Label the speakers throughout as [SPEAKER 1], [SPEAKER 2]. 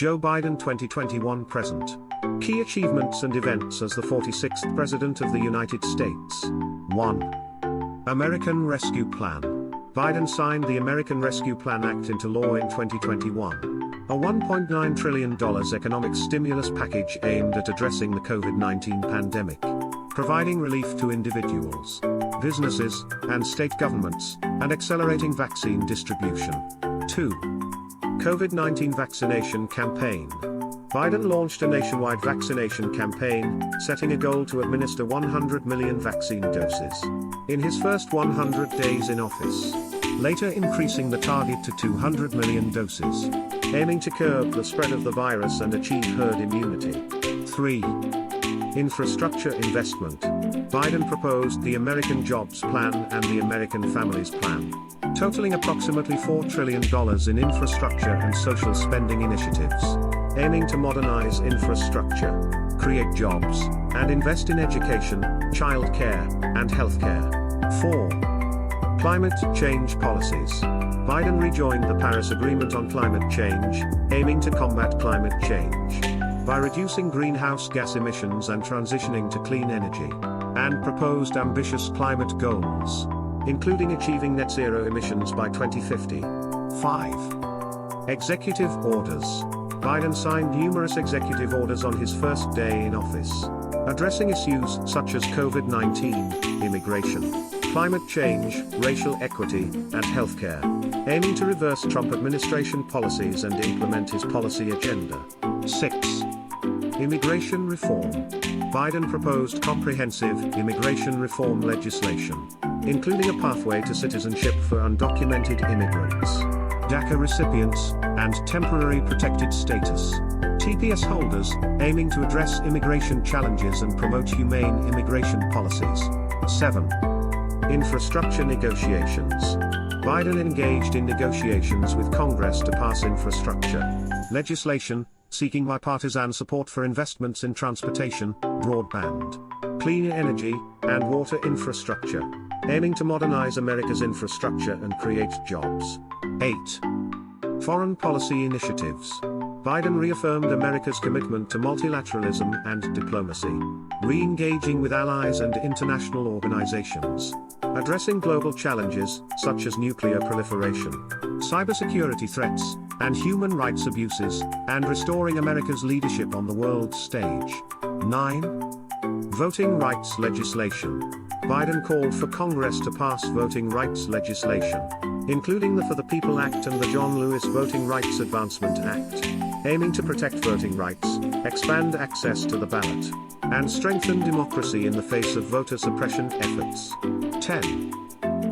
[SPEAKER 1] Joe Biden 2021 present. Key achievements and events as the 46th President of the United States. 1. American Rescue Plan. Biden signed the American Rescue Plan Act into law in 2021, a $1.9 trillion economic stimulus package aimed at addressing the COVID-19 pandemic, providing relief to individuals, businesses, and state governments, and accelerating vaccine distribution. 2. COVID-19 vaccination campaign. Biden launched a nationwide vaccination campaign, setting a goal to administer 100 million vaccine doses in his first 100 days in office, later increasing the target to 200 million doses, aiming to curb the spread of the virus and achieve herd immunity. 3. Infrastructure investment. Biden proposed the American Jobs Plan and the American Families Plan, totaling approximately $4 trillion in infrastructure and social spending initiatives, aiming to modernize infrastructure, create jobs, and invest in education, child care, and healthcare. 4. Climate change policies. Biden rejoined the Paris Agreement on climate change, aiming to combat climate change by reducing greenhouse gas emissions and transitioning to clean energy, and proposed ambitious climate goals, including achieving net zero emissions by 2050. 5. Executive orders. Biden signed numerous executive orders on his first day in office, addressing issues such as COVID-19, immigration, climate change, racial equity, and healthcare, aiming to reverse Trump administration policies and implement his policy agenda. 6. Immigration reform. Biden proposed comprehensive immigration reform legislation, including a pathway to citizenship for undocumented immigrants, DACA recipients, and temporary protected status (TPS) holders, aiming to address immigration challenges and promote humane immigration policies. 7. Infrastructure negotiations. Biden engaged in negotiations with Congress to pass infrastructure legislation, seeking bipartisan support for investments in transportation, broadband, clean energy, and water infrastructure, aiming to modernize America's infrastructure and create jobs. 8. Foreign policy initiatives. Biden reaffirmed America's commitment to multilateralism and diplomacy, re-engaging with allies and international organizations, addressing global challenges such as nuclear proliferation, cybersecurity threats, and human rights abuses, and restoring America's leadership on the world stage. 9. Voting rights legislation. Biden called for Congress to pass voting rights legislation, including the For the People Act and the John Lewis Voting Rights Advancement Act, aiming to protect voting rights, expand access to the ballot, and strengthen democracy in the face of voter suppression efforts. 10.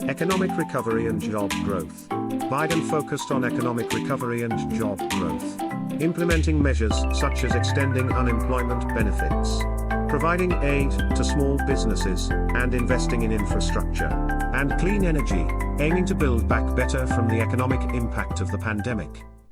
[SPEAKER 1] Economic recovery and job growth. Biden focused on economic recovery and job growth, implementing measures such as extending unemployment benefits, providing aid to small businesses, and investing in infrastructure and clean energy, aiming to build back better from the economic impact of the pandemic.